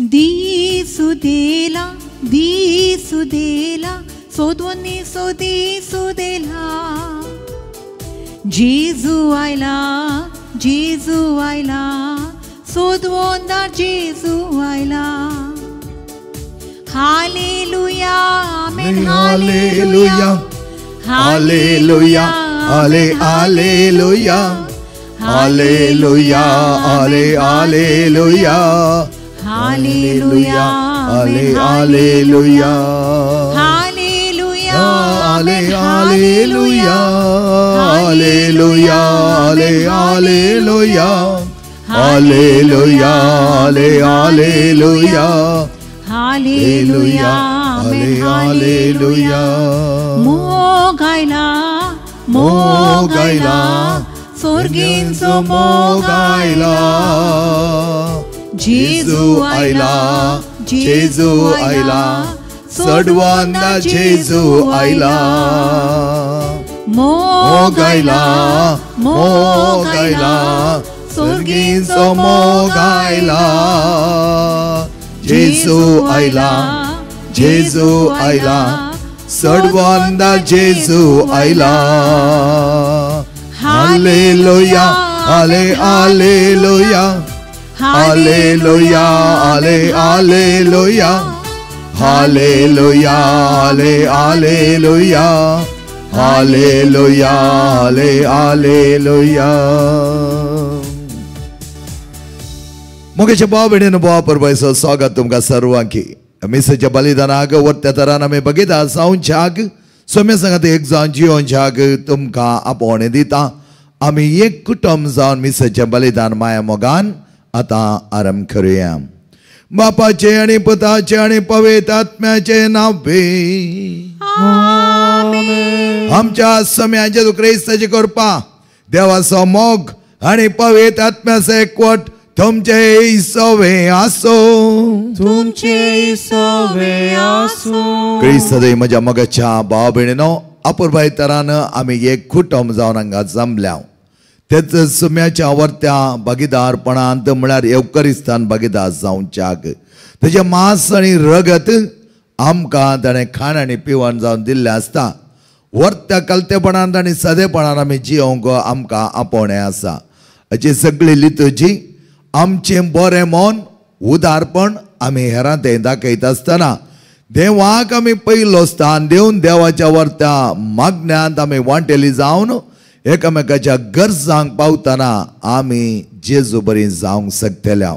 दिसुदेला दिसुदेला सोदवनी सोदिसुदेला जेजू आयला सोदवोंदा जेजू आयला हालेलुया आमेन हालेलुया हालेलुया आले हालेलुया हालेलुया आले हालेलुया हालेलुया आले हालेलुया हालेलुया आले हालेलुया हालेलुया आले हालेलुया हालेलुया आले हालेलुया हालेलुया आले हालेलुया मोगायला सोर्गींचो मोगायला जेजू आयला सडवांदा जेजू आयला मोगायला सोर्गींचो मोगायला जेजू आयला सडवांदा जेजू आयला हालेलुया आले हालेलुया हालेलुया आले हालेलुया हालेलुया आले हालेलुया हालेलुया आले हालेलुया मोगेच्या भाव भयणीनो भाव परबायचो स्वागत तुमकां सर्वांकी मिसेच्या बलिदानाक वर्त्या तरान आमी बगयता जावच्याक सोम्या सांगात एक जावन जिवोवच्याक तुमकां आपोवणे दिता आमी एक कुटुंब जावन मिसेच्या बलिदान माया मोगान आता आरंभ करूया बापाचे आणि पुताचे आणि पवित्र आत्म्याचे नावे आमेन आमच्या सम्या जेजू ख्रिस्ताची कृपा देवाचो मोग आणि पवित्र आत्म्याचो एकवट तुमचे सवे आसो ख्रिस्त देव म्हज्या मोगाच्या भाव भयणीनो अपुरबाय तरान आमी एक कुटुंब जावन हांगा जमल्या तेच सुम्याच्या वर्त्या भागीदारपणांत म्हळ्यार येवकरिस्तान भागीदार जावच्याक तेजे मांस आनी रगत आमकां ताणें खाण आनी पिवण जावन दिल्लें आसता वर्त्या कलतेपणांत आनी सदेपणान आमी जियोंक आमकां आपोवणें आसा हाची सगळी लितूजी आमचें बरें मन उदारपण आमी हेरांत दाखयत आसतना देवाक आमी पयलो स्थान दिवन देवाच्या वर्त्या मागण्यांत आमी वांटेली जावन एकामेकाच्या गरजांक पावतना आमी जेजू बरी जावंक शकतल्या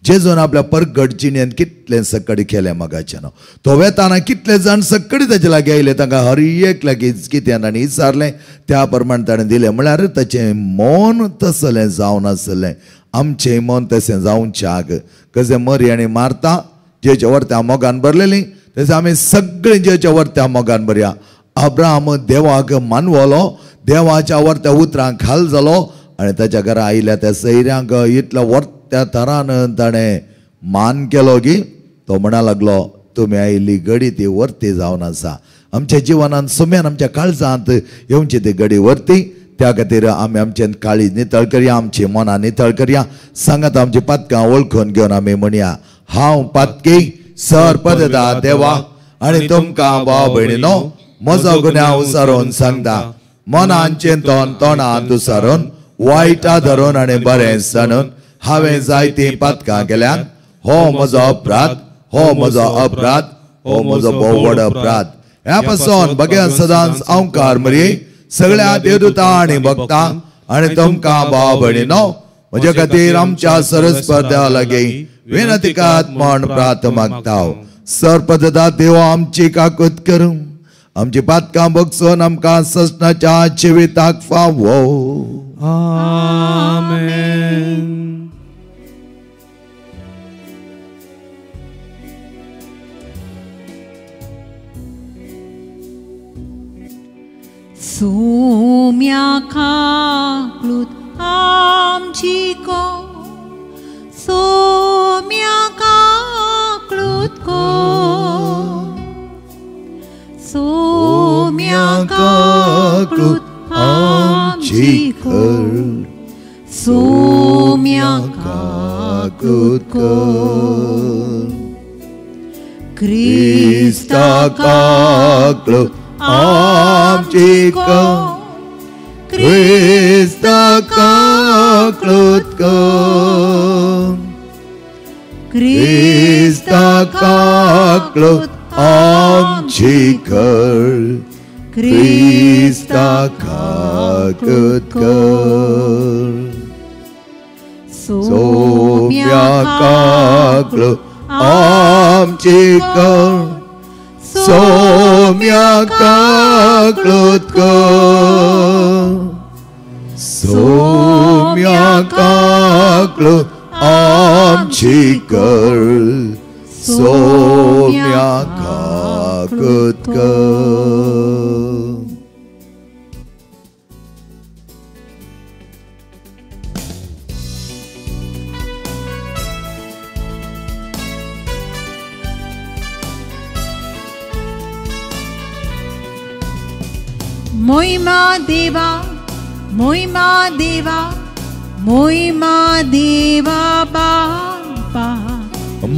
जेजून आपल्या परगट जिणेंत कितलें सकडी केलें मगाच्यान तो वेताना कितले जाण सकडी ताचे लागीं आयले तांकां हर एक लागीं कितें ताणें विचारलें त्या प्रमाण ताणें दिलें म्हळ्यार ताचें मन तसलें जावन आसलें आमचें मन तशें जावच्याक कशें मरी आनी मार्ता जेच्या वर्त्या मोगान भरलेलीं तशें आमी सगळीं जेच्या वर्त्या मोगान भरया अब्राहम देवाक मानवलो देवाच्या वर्त्या उतरांक खाल जालो आनी ताच्या घरा आयल्या त्या सैऱ्यांक इतल्या वर्त्या तरान ताणें मान केलो की तो म्हणा लागलो तुमी आयिल्ली घडी ती वर्ती जावन आसा आमच्या जिवनांत सुम्यान आमच्या काळजांत येवची ती घडी वर्ती त्या खातीर आमी आमचें काळीज नितळ करया आमची मनां नितळ करया सांगात आमची पातकां वळखून घेवन आमी म्हणया हांव पातकी सरपददा देवा आनी तुमकां भाव भयणीनो म्हजो गुन्यांव उसरोवन सांगता मनांचें तोंडांत उसरोवन वायटा धरून आनी बरें सणून हांवें जायतीं पातकां केल्यात हो म्हजो अपराध हो म्हजो अपराध हो म्हजो भोव व्हड अपराध ह्या पासून भगवान सदांच अवकार मरी सगळ्या देवदूतां आनी भक्तां आनी तुमकां भाव भयणीनो म्हजे खातीर आमच्या सरस्वत्या लागीं विनतिकात म्हण प्रार्थ मागता सरपददा देव आमची काकूत करूं आमची पातकां बगसून आमकां ससनाच्या जिविताक फावो आमेन सोम्या काकूत आमची को सोम्या काकूत को सोम्या काकूत आमची कर सोम्या काकूत कर क्रिस्ताका आमची क्रिस्ताका क्रिस्ताका आमची क्रिस्ताका सोम्याका आमची सोम्याका सोम्याका आमची सोम्याका मोहिमा देवा मोहिमा देवा मोहिमा देवा बापा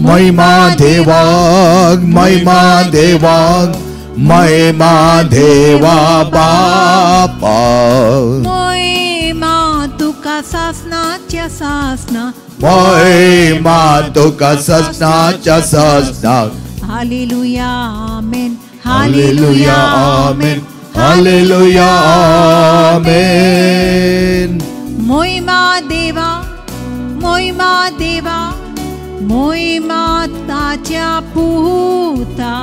महिमा देवा महिमा देवा महिमा देवा बापा मोहिमा तुका सासनाच्या सासना महिमा तुका ससनाच्या ससना hallelujah amen hallelujah amen hallelujah amen मोहिमा देवा मोहिमा देवा मोहिमा ताच्या पुता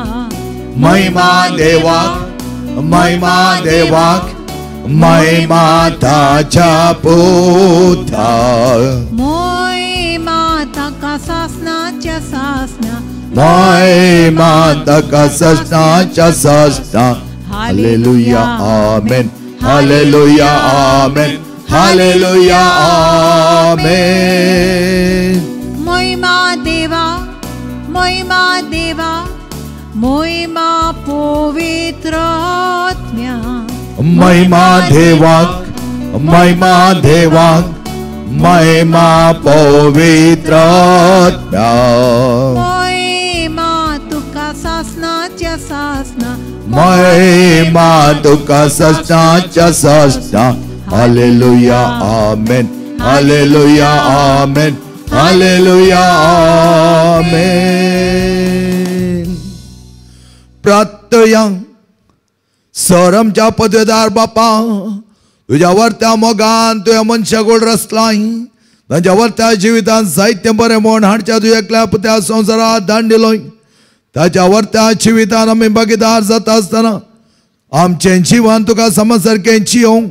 महिमा देवा महिमा देवा महिमा ताच्या पुता मोहिमा ताका सासनाच्या सासना महिमा ताका ससनाच्या ससना hallelujah amen hallelujah amen hallelujah amen मोहिमा देवा मोहिमा देवा मोहिमा पवित्र आत्म्या महिमा देवा महिमा देवा महिमा पवित्र आत्म्या मोहिमा तुका सासनाच्या सासना महिमा तुका ससनाच्या ससना hallelujah amen hallelujah amen hallelujah amen प्रार्थया सरमच्या पदवेदार बापा तुझ्यावर त्या मोगान तुझ्या मनशागोड रचलाय तांच्यावर त्या जिवितान साहित्य बरें म्हण हाडच्या तुझ्या एकल्या पुत्या संवसारात दान दिलोय ताच्यावर त्या जिवितान आमी भागीदार जाता आसतना आमचें जिवन तुका समसारकें जियोंक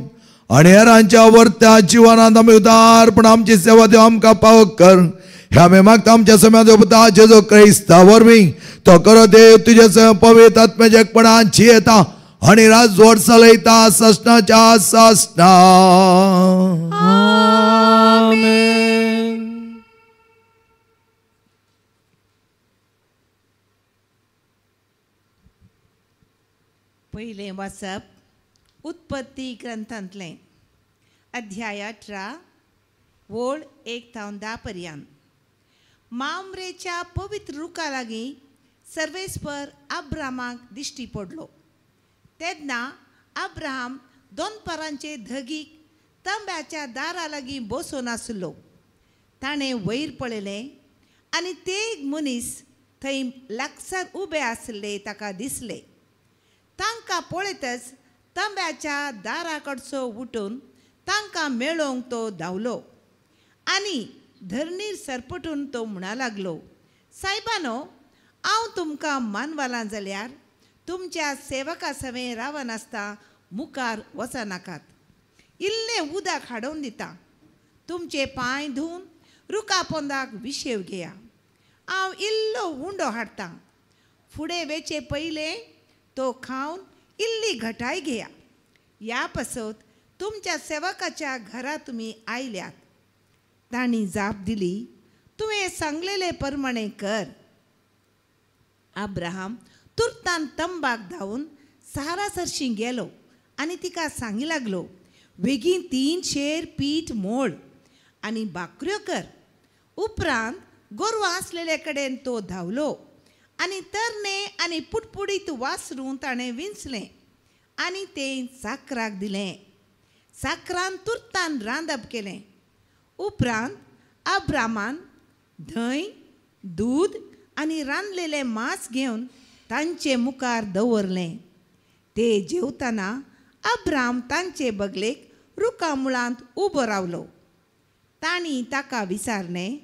आनी हेरांच्या वर्त्या जिवनांत आमी उदारपण आमची सेवा देव आमकां पावक कर हे आमी मागता आमच्या समेत पुता जेजू क्रिस्ता वरवीं तो करो देव तुजे पवित्र आत्म्याच्या एकपणान जियेता आनी राजवट चलयता ससनाच्या ससना आमेन. पहिले वाचप उत्पत्ती ग्रंथांतले अध्याय 18 ओळ 1 ते 10 पर्यंत. मामरेच्या पवित्र रुखा लागीं सर्वेस्पर अब्रामाक दिश्टी पडलो. तेन्ना अब्राहम 2 परांचे धगीक तंब्याच्या दारा लागीं बसून आसलो. ताणें वयर पळयलें आनी ते एक मनीस थंय लागसार उबे आसले ताका दिसले. तांकां पळयतच तंब्याच्या दारा कडचो उठून तांकां मेळोवंक तो धांवलो आनी धरणीर सरपटून तो म्हणा लागलो, सायबानो, हांव तुमकां मानवालां जाल्यार तुमच्या सेवका सवें रावनासता मुखार वचनाकात. इल्लें उदक हाडून दिता. तुमचे पांय धुवन रुखा पोंदाक विशेव घेया. हांव इल्लो उंडो हाडटां. फुडें वेचे पयलें तो खावन इल्ली घटाय घेया. ह्या पासत तुमच्या सेवकाच्या घरा तुमी आयल्यात. तांणी जाप दिली, तुवें सांगलेले प्रमाणे कर. अब्राहम तुर्तान तंबाक धांवन सारासरशी गेलो आनी तिका सांगी लागलो, बेगीन 3 शेर पीठ मोड आनी भाकऱ्यो कर. उपरांत गोरवां आसलेले कडेन तो धांवलो आनी तरणे आनी पुटपुडीत वासरू ताणें विंचलें आनी तें साकराक दिलें. साकरान तुर्तान रांदप केलें. उपरांत अब्रामान धंय, दूद आनी रांदलेलें मांस घेवन तांचे मुखार दवरलें. ते जेवतना अब्राम तांचे बगलेक रुखा मुळांत उबो रावलो. तांणी ताका विचारलें,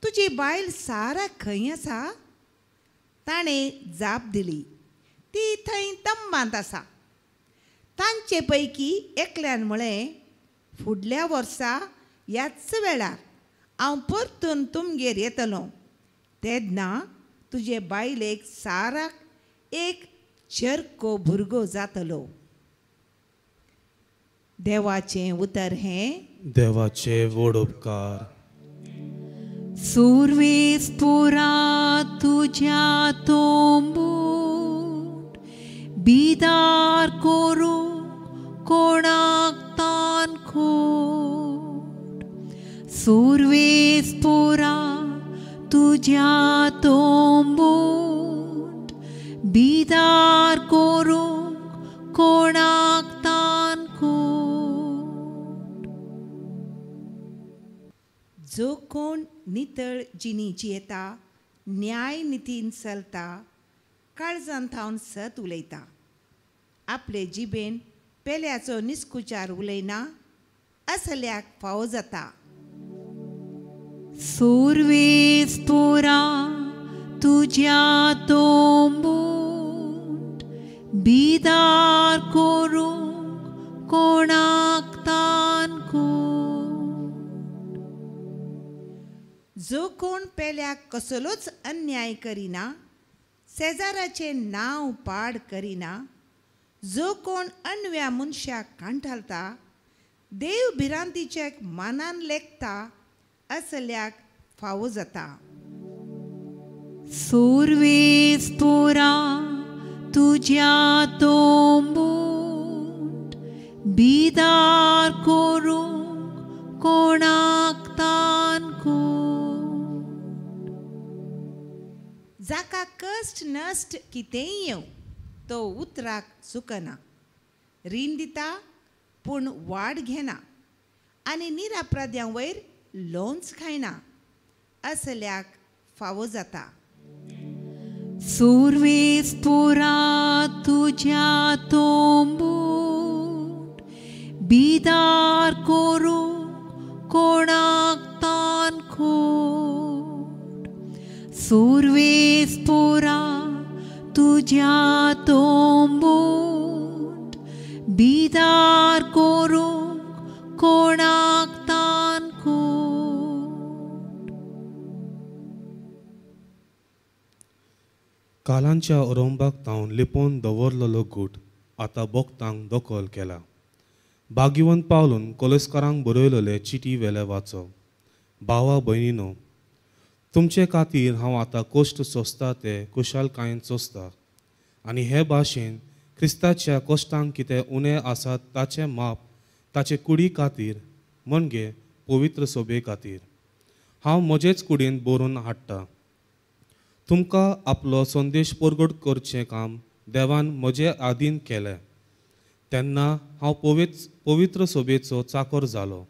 तुजी बायल सारा खंय आसा? ताणें जाप दिली, ती थंय तंबांत आसा. तांचे पैकी एकल्यान म्हळें, फुडल्या वर्सा ह्याच वेळार हांव परतून तुमगेर येतलों. तेन्ना तुजे बायलेक साराक एक चरको भुरगो जातलो. देवाचें उतर हें. देवाचे व्हड उपकार. सर्वेस्परा तुझ्या तोंबून बिदार करू कोणाक तान खोट. सर्वेस्परा तुझ्या तोंबून बिदार करू कोणाक तान खोट. जो कोण नितळ जिणी जियेता, न्याय नितीन चलता, काळजांत थावन सत उलयता, आपले जिबेन पेल्याचो निस्कुचार उलयना, असल्याक फावो जाता. सर्वेस्परा तुझ्या तोंबून बिदार करू कोणाक तान खोट. जो कोण पेल्याक कसलोच अन्याय करिना, शेजाराचें नांव पाड करिना, जो कोण अनव्या मनशाक कांठालता, देव भिरांतीचेक मानान लेखता, असल्याक फावो जाता. सर्वेस्परा तुझ्या तोंबून बिदार करू कोणाक तान खोट. जाका कश्ट नश्ट कितेंय येवं, तो उतराक चुकना. रीण दिता पूण वाड घेना आनी निरापराध्यां वयर लोंच खायना, असल्याक फावो जाता. सर्वेस्परा तुझ्या तोंबून बिदार करू कोणाक तान खोट. सर्वेस्परा तुझ्या तोंबून बिदार करू कोणाक तान खोट. कालांच्या ओरोंबाक तावन लिपोवन दवरलेलो गूट आतां बोगतांक दोखल केला. भाग्यवंत पावलून कोलेस्कारांक बरयलेले चिटी वेले वाचो. भावा भयणीनो, तुमचे खातीर हांव आतां कोश्ट सोंसता ते कुशालकायेन सोंसता आनी हे भाशेन क्रिस्ताच्या कोश्टांक कितें उणें आसात ताचें माप ताचे कुडी खातीर म्हणजे पवित्र सोबे खातीर हांव म्हजेच कुडीन बरोवन हाडटा. तुमकां आपलो संदेश परगट करचें काम देवान म्हजे आदीन केलें तेन्ना हांव पवित्र सोबेचो चाकर जालो.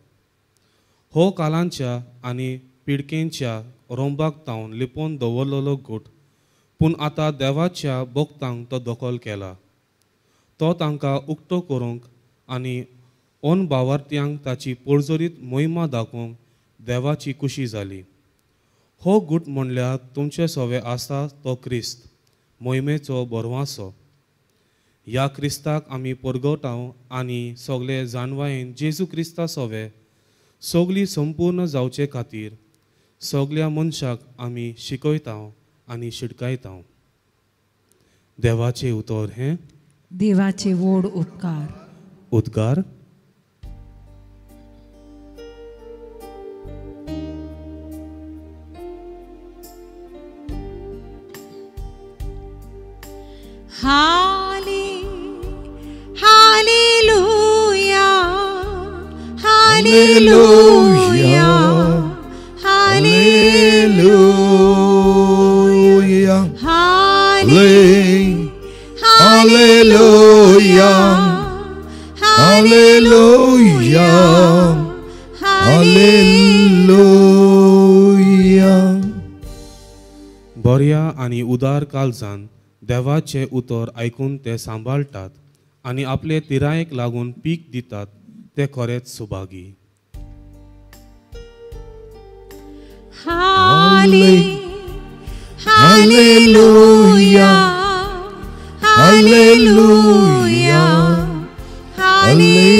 हो कालांच्या आनी पिडकेंच्या रोंबाक तावन लिपोवन दवरलेलो गूट, पूण आतां देवाच्या भोगतांक तो दोखल केला. तो तांकां उक्तो करूंक आनी ओन भावार्थ्यांक ताची पळजरीत मोहिमा दाखोवंक देवाची खुशी जाली. हो गूट म्हणल्यार तुमचे सोवे आसा तो क्रिस्त, मोहिमेचो बरवासो. ह्या क्रिस्ताक आमी परगटाव आनी सगळे जाणवायेन जेजू क्रिस्ता सोवे सगळी संपूर्ण जावचे खातीर सगळ्या मनशाक आमी शिकयता आनी शिडकायता. देवाचे उतर हें. देवाचे व्हड उपकार. उद्गार. Hallelujah, hallelujah, hallelujah. Hallelujah. Hallelujah. Hallelujah. बऱ्या आणि उदार काळजान देवाचे उतर ऐकून ते सांबाळतात आणि आपले तिरायेक लागून पीक दितात ते खरेच Subhagi. Hallelujah. Hallelujah. Hallelujah.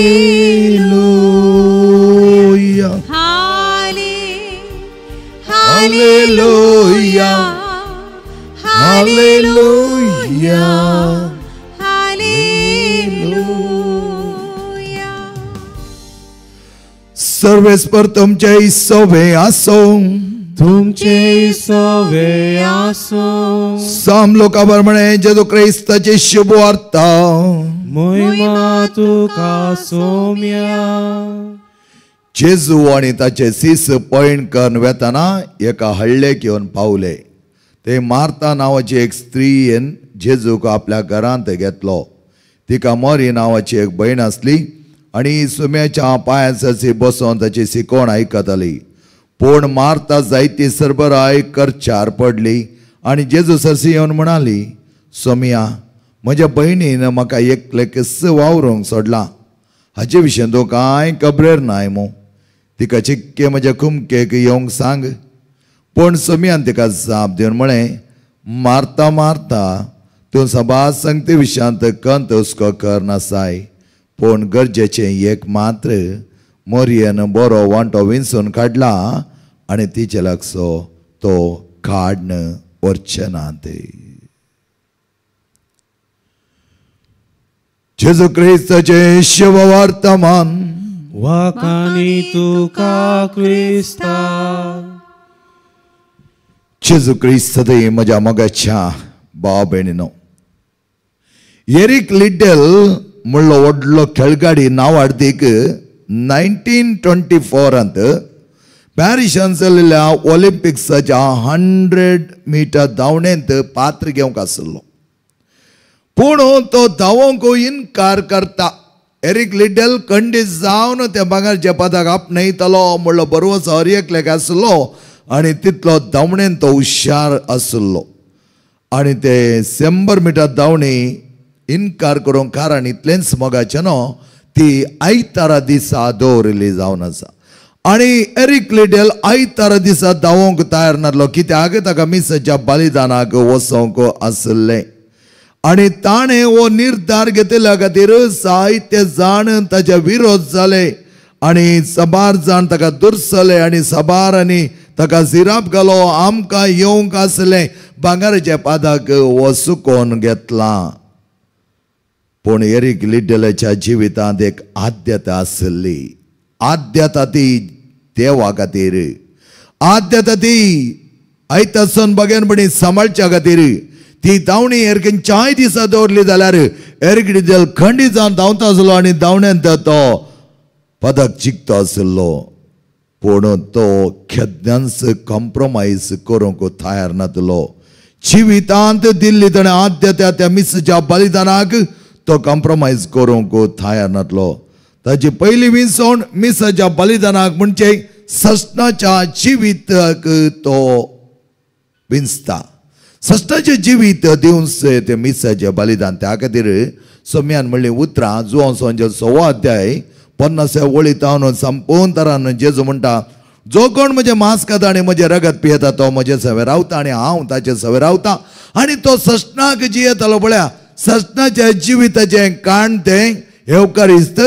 Hallelujah. Hallelujah. सर्वेस्पर तुमचे सवे असो. तुमचे सवे आसो. साम लोकांप्रमाणे जेजू ख्रिस्ताची शुभ वार्ता. महिमा तुका सोम्या. जेजू आणि ताचे सीस पॉइंट करून वेताना एका हळ्ळेक येवन पावले. ते मार्ता नावाची एक स्त्रीन जेजूक आपल्या घरांत घेतलो. तिका मरी नावाची एक भयण आसली आणि सुम्याच्या पांयाची बसोन ताची शिकोवण आयकताली. पूण मार्ता जायती सरबराय करचार पडली आणि जेजू सरसी येवन म्हणाली, सोमिया, म्हज्या भयणीन म्हाका एकले किस्स वावरूंक सोडला. हाचे विशीं तूं कांय खबरेर नाय मू. तिका चिक्के म्हज्या कुमकेक येवंक सांग. पूण सोमियान तिका जाप दिवन म्हळें, मार्ता मार्ता, तूं सबास संगते विशयांत कंत हुस्को करनासाय. पूण गरजेचें एक मात्र. मोरयेन बरो वांटो विंचून काडला आणि तिचे लागसो तो काडन व्हरचे नात. जेजू ख्रिस्ताचे शुभ वर्तमान. वाकानी तुका क्रिस्ता. जेजू ख्रिस्त म्हज्या मोगाच्या भाव भयणीनो, एरिक लिडल म्हणलो व्हडलो खेळगाडी नांव हाडतीक 1924 पॅरिसांत चल्लेल्या ऑलिंपिक्साच्या 100 मीटर धांवणेंत पात्र घेवंक आसलो. पूण तो धांवोंक इन्कार करता. एरिक लिडल खंडीत जावन त्या भांगरच्या पदाक आपणयतलो म्हणलो बरोवचो हर एकल्याक आसलो आणि तितलो धांवणेंत तो हुशार आसलो. आणि ते 100 मीटर धांवणी इन्कार करूंक कारण इतलेंच मोगाचें न्हू, ती आयतारा दिसा दवरिल्ली जावन आसा. आणि एरिक लिडल आयतारा दिसा धांवोंक तयार नासलो, कित्याक ताका मिसाच्या बलिदानाक वचोंक आसलें. आणि ताणें हो निर्धार घेतिल्ल्या खातीर जायते जाण ताचे विरोध जाले आणि सबार जाण ताका दुरसले आणि सबारांनी ताका जिराब घालो. आमकां येवंक आसलें भांगराच्या पादाक वसुकोवन घेतला. पूण एरिक लिडलाच्या जिवितांत एक आद्यता आसली. आद्यता ती देवा खातीर. आद्यता ती आयतासून बगेनपणी सांबाळच्या खातीर. ती धांवणी एरकेन 4 दिसां दवरली जाल्यार एरिक लिडल खंडीत जावन धांवता आसलो आणि धांवण्यांत तो पदक जिखतो आसलो. पूण तो केन्नाच कॉम्प्रोमायज करूंक तयार नासलो. जिवितांत दिल्ली ताणें आद्यता त्या मिसाच्या बलिदानाक तो कॉम्प्रोमायज करूंक तयार नासलो. ताची पयली विंचवण मिसाच्या बलिदानाक म्हणजे सस्नाच्या जिविताक तो विंचता. सस्नाचें जिवीत दिवन ते मिसाचें बलिदान. त्या खातीर सोम्यान म्हणली उतरां जुवांचो 6 अध्याय 50 वळीतावन संपूर्ण तरान जेजू म्हणटा, जो कोण म्हजें मांस खाता आनी म्हजें रगत पियेता तो म्हजे सवे रावता आणि हांव ताचे सवे रावता. आणि तो सस्नाक जियेतालो पळया, सस्नाच्या जिविताचें काण तें येवकारिस्त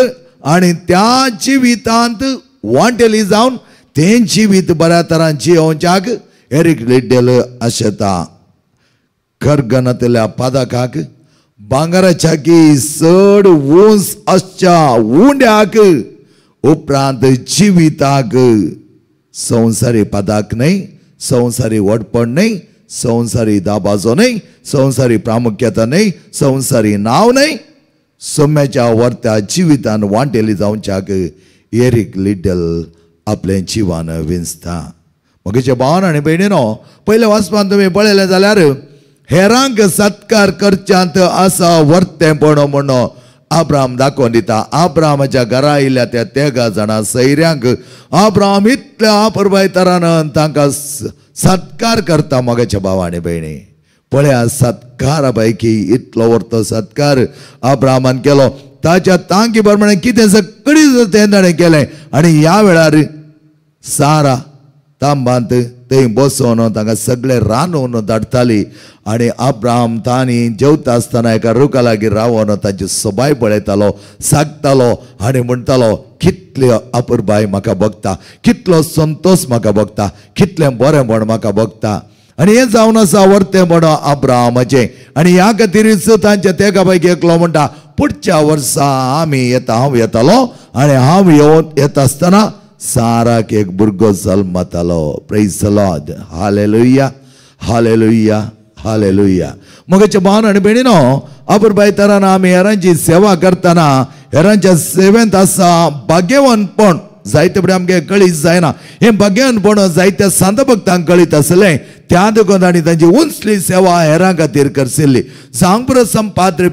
आणि त्या जिवितांत वांटेली जावन तें जिवीत बऱ्या तरान जियोवच्याक एरिक लिडल आशेता. करगनातल्या पदकाक भांगराच्या की चड उंच आसच्या उंड्याक उपरांत जिविताक संवसारी पदाक न्हय, संवसारी वडपण न्हय, संवसारी दाबाजो न्हय, संवसारी प्रामुख्यता न्हय, संवसारी नाव न्हय, सोम्याच्या वर्त्या जिवितान वांटेली जावच्याक एरिक लिडल आपलें जिवन विंचता. म्हगे भावान आनी भयणीनो, पयले वाचपान तुमी पळयलें जाल्यार हेरांक सत्कार करच्यांत असा वर्तेपण म्हणून अब्राम दाखोवन दिता. अब्रामाच्या घरा आयिल्ल्या त्या तेगा जाणां सैऱ्यांक अब्राम इतल्या अपुरबाय तरान तांकां सत्कार करता. मोगाच्या भावा आनी भयणी पळया सत्कारा पैकी इतलो व्हरतो सत्कार अब्रामान केलो. ताच्या तांकी प्रमाणे कितें सगळी तें केलें. आनी ह्या वेळार सारा तांबांत थंय बसोन तांकां सगळें रांदून धाडटाली. आनी अब्राम तांणी जेवता आसतना एका रुखा लागीं रावोन ताची सोबाय पळयतालो, सांगतालो आनी म्हणटालो कितले अपुरबाय म्हाका भोगता, कितलो संतोष म्हाका भोगता, कितलें बरेंपण म्हाका भोगता. आनी हें जावन आसा वर्तेपण अब्रामाचें. आनी ह्या खातीरच तांच्या तेगा पैकी एकलो म्हणटा पुढच्या वर्सा आमी येता, हांव येतालो आनी हांव येता आसतना साराक एक भुरगो जल्मतालो. Praise the Lord. Hallelujah, hallelujah, hallelujah. मोगाच्या भावान आनी भयणीनो अपुरबाय तरान आमी हेरांची सेवा करतना हेरांच्या सेवेंत आसा भाग्यवानपण जायते फुडें आमगे कळीत जायना. हें भाग्यवानपण जायत्या संत भक्तांक कळीत आसलें. त्या देखून तांणी तांची उंचली सेवा हेरां खातीर करशिल्ली. सांग संपाद्र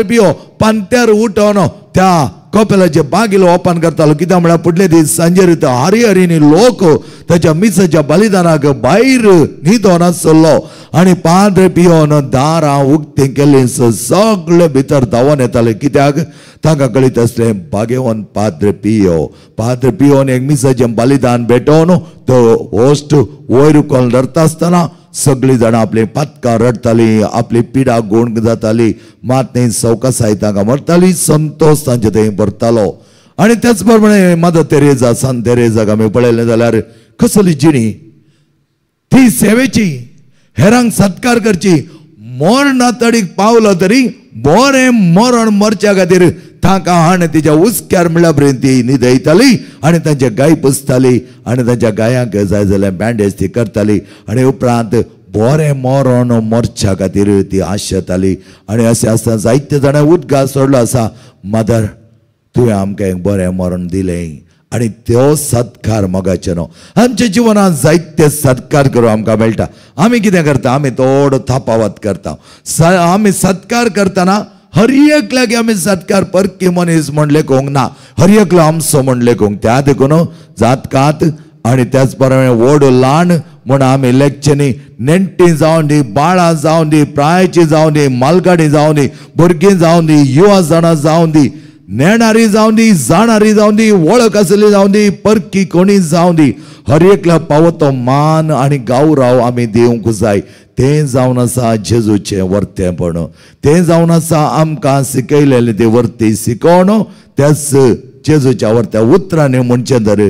पियो पांत्यार उठोन त्या कपेलाचे बागील ओपन करतालो. कित्याक म्हळ्यार फुडले दीस सांजेर हरिहरीनी लोक ताच्या मिसाच्या बलिदानाक भायर न्हिदोन आसलो. आनी पाद्र पियोन दारां उक्तीं केल्लीं सगळे भितर धांवोन येताले. कित्याक तांकां कळीत आसलें भाग्यवान पाद्र पियोन एक मिसाचें बलिदान भेटोवन तो होस्ट वयर उखलून धरता आसतना सगळीं जाणां आपली पातकां रडटालीं, आपली पिडा गोण जाताली, मात ती सवकासाय तांकां मरताली, संतोष तांचे थंय भरतालो. आनी त्याच प्रमाणे मदर तेरेजा, सान तेरेजाक आमी पळयलें जाल्यार कसली जिणी ती सेवेची, हेरांक सत्कार करची. मरणा तडीक पावलो तरी बरें मरण मरच्या खातीर तांकां हाण तिच्या उस्क्यार म्हळ्या पर्यंत ती न्हिदयताली आनी तांचे गाय पुसताली आनी तांच्या गायांक जाय जाल्यार बँडेज ती करताली. आनी उपरांत बरें मरण मरच्या खातीर ती आशेताली. आनी अशें आसतना जायते जाणां उदगार सोडलो आसा, मदर तुवें आमकां एक बरें मरण दिलें. आनी त्यो सत्कार मोगाचे न्हू. आमच्या जिवनांत जायते सत्कार करूं आमकां मेळटा. आमी कितें करता, आमी थोडो थापावत करता. आमी सत्कार करतना हर एक लागी आमी सत्कार परकी मनीस म्हणले कोंक ना, हर एकलो आमचो म्हणले कोंक. त्या देखून जातकात आनी त्याच प्रमाणे व्हड ल्हान म्हूण आमी लेखचेनी नेण्टी जावन दी, बाळां जावन दी, प्रायाची जावन दी, मालगाडी जावन दी, भुरगीं जावन दी, युवा जाणां जावन दी, नेणारी जावन दी, जाणारी जावन दी, वळख आसली जावन दी, परकी कोणी जावन दी, हर एकल्या पावतो मान आनी गौरव आमी दिवंक जाय. तें जावन आसा जेजूचें वर्तेपण. तें जावन आसा आमकां शिकयलेलें तें वर्ती शिकोवन त्याच जेजूच्या वर्त्या उतरांनी म्हणचें तर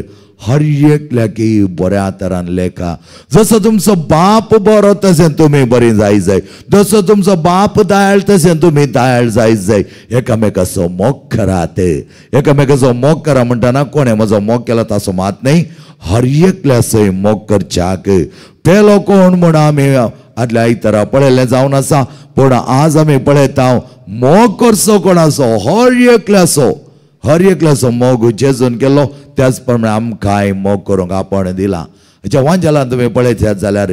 हर एकल्याकी बऱ्या तरान लेखा. जसो तुमचो बाप बरो तशें तुमी बरी जाय जाय. जसो तुमचो बाप दयाळ तशें तुमी दयाळ जाय जाय. एकामेकाचो मोग करात. एकामेकाचो मोग करा म्हणटाना कोणें म्हजो मोग केला ताचो मात न्ही, हर एकल्याचोय मोग करच्याक. पेलो कोण म्हूण आमी आदल्या आयतारा पळयलें जावन आसा, पूण आज आमी पळयता मोग करचो कोणाचो, हर एकल्याचो मोग जेजून केलो. त्याच प्रमाणे आमकांय मोग करूंक आपण दिला. हेच्या वांजेलांत तुमी पळयतात जाल्यार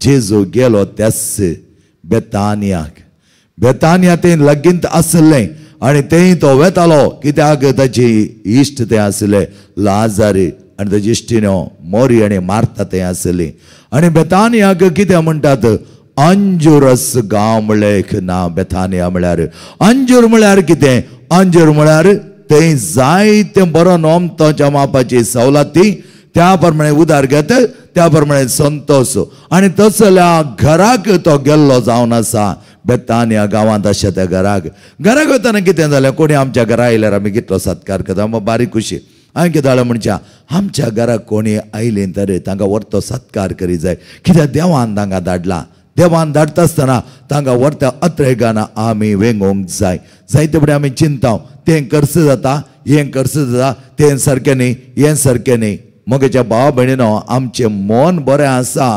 जेजू गेलो त्याच बेतानिया थंय लगीन आसलें आनी थंय तो वेतालो. कित्याक ताची इश्ट थंय आसले लाजार आनी ताची इश्टिनो मोरी आनी मार्ता थंय आसली. आनी बेतानियाक कितें म्हणटात, अंजुरस गांव म्हणलें एक नांव. बेतानिया म्हळ्यार अंजूर म्हळ्यार कितें, अंजूर म्हळ्यार थंय जायते बरो नोमतांच्या मापाची सवलती, त्या प्रमाणे उदार घेत, त्या प्रमाणे संतोष. आनी तसल्या घराक तो गेल्लो जावन आसा. बेतानिया गांवांत अशें त्या घराक वतना कितें जालें, कोणी आमच्या घरा आयल्यार आमी कितलो सत्कार करता, बारीक खुशी. हांवें कितें जालें म्हणच्या आमच्या घराक कोणी आयलीं तर तांकां व्हरतो सत्कार करी जाय. कित्याक देवान तांकां धाडला. देवान धाडटा आसतना तांकां व्हरता अत्रेगाना आमी वेंगोवंक जाय. जायते फुडें आमी चिंता तें करस जाता, हें करस जाता, तें सारकें न्ही, हें सारकें न्ही. मोगाच्या भावा भयणीनो, आमचें मन बरें आसा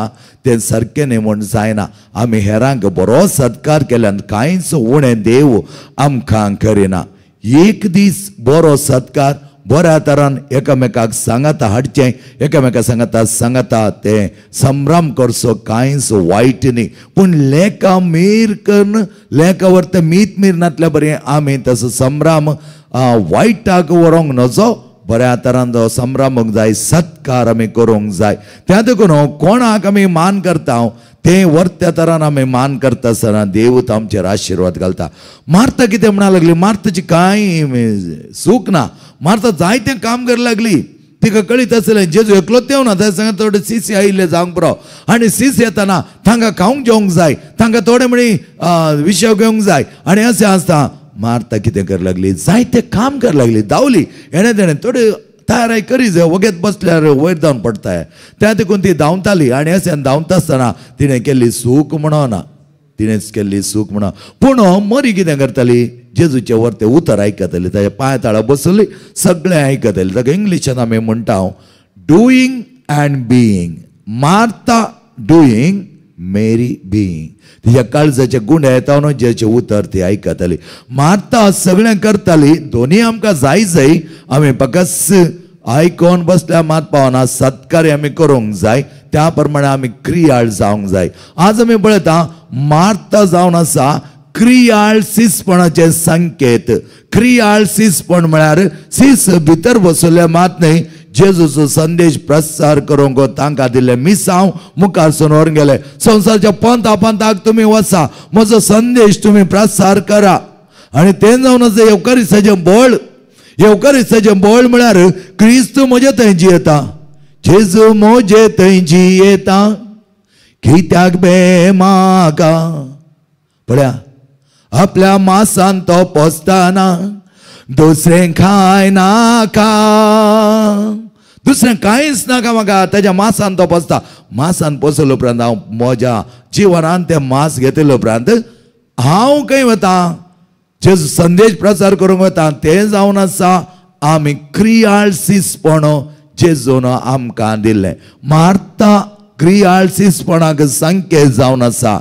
तें सारकें न्ही म्हूण जायना. आमी हेरांक बरो सत्कार केल्यान कांयच उणें देव आमकां करिना. एक दीस बरो सत्कार बऱ्या तरान एकामेकाक सांगता हाडचें एकामेका सांगता ते संभ्रम करचो कांयच वायट न्ही पूण लेका मीर करून लेका व्हरता मीत मीर नातल्या बरें आमी तसो संभ्रम वायटाक व्हरोंक नजो बऱ्या तरान तो संभ्रमूंक जाय सत्कार आमी करूंक जाय त्या देखून कोणाक आमी मान करता ते वर्त्या तरान आमी मान करता आसतना देव आमचेर आशिर्वाद घालता मार्ता कितें म्हणा लागली मार्ताची कांय सूख ना मार्ता जायतें काम करपाक लागली तिका कळीत आसलें जेजू एकलोच देंवना त्या सांगा थोडे सीस आयिल्ले जावंक पुरो आनी सीस येतना तांकां खावंक जेवंक जाय तांकां थोडे म्हणी विशय घेवंक जाय आनी अशें आसता मार्ता कितें करपाक लागली जायतें काम करपाक लागली धांवली हेणें तेणें थोडे तयाराय करी जाय वगेत बसल्यार वयर जावन पडटाय त्या देखून ती धांवताली आनी अशें धांवता आसतना तिणें केल्ली सूख म्हणना तिणेंच केल्ली सूख म्हणा पूण मरी कितें करताली जेजूचे वर्ते उतर आयकताली ताच्या पांय ताळा बसली सगळें आयकताली ताका इंग्लिशान आमी म्हणटा doing and being Martha doing Mary being तिच्या काळजाचे गुण येता न्हू जेचे उतर ती आयकताली मार्ता सगळें करताली दोनी आमकां जाय आमी फकत आयकोन बसल्या मात पावना सत्कार्य आमी करूंक जाय त्या प्रमाणे आमी क्रियाळ जावंक जाय आज आमी पळयता मार्ता जावन आसा क्रियाळ सीसपणाचे संकेत क्रियाळ सीसपण म्हळ्यार सीस भितर बसयले मात न्हय जेजूचो संदेश प्रसार करूंक तांकां दिल्ले मिसांव मुखारसून व्हरून गेले संवसाराच्या पंथाक तुमी वचा म्हजो संदेश तुमी प्रसार करा आनी तें जावन आसा येवकारिस्ताचें बोळ म्हळ्यार क्रिस्तू म्हजे थंय जियेता जेजू म्हजे थंय जियेता कित्याक बे म्हाका पळया आपल्या मासान तो पोसतना दुसरें खाय नाका दुसरें कांयच नाका म्हाका ताच्या मासान तो पोसता मासान पोसले उपरांत हांव म्हज्या जिवनान तें मांस घेतले उपरांत हांव खंय वता जेजू संदेश प्रसार करूंक वता तें जावन आसा आमी क्रियाळ सीसपण जेजून आमकां दिल्लें मार्ता क्रियाळ सीसपणाक संकेत जावन आसा